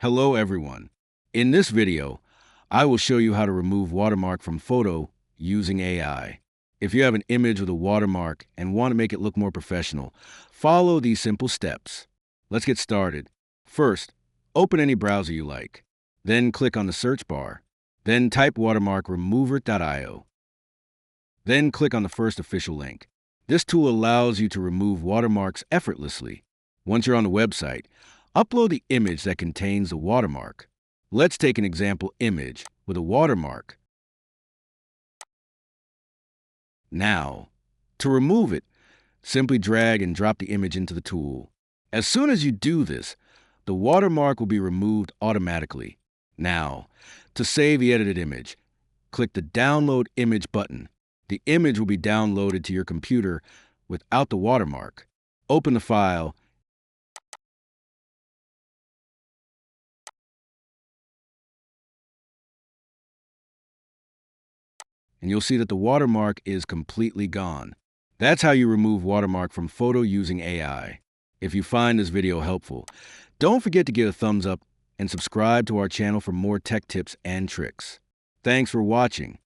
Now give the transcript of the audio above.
Hello everyone. In this video, I will show you how to remove watermark from photo using AI. If you have an image with a watermark and want to make it look more professional, follow these simple steps. Let's get started. First, open any browser you like. Then click on the search bar. Then type watermarkremover.io. Then click on the first official link. This tool allows you to remove watermarks effortlessly. Once you're on the website, upload the image that contains the watermark. Let's take an example image with a watermark. Now, to remove it, simply drag and drop the image into the tool. As soon as you do this, the watermark will be removed automatically. Now, to save the edited image, click the Download Image button. The image will be downloaded to your computer without the watermark. Open the file and you'll see that the watermark is completely gone. That's how you remove watermark from photo using AI. If you find this video helpful, don't forget to give a thumbs up and subscribe to our channel for more tech tips and tricks. Thanks for watching.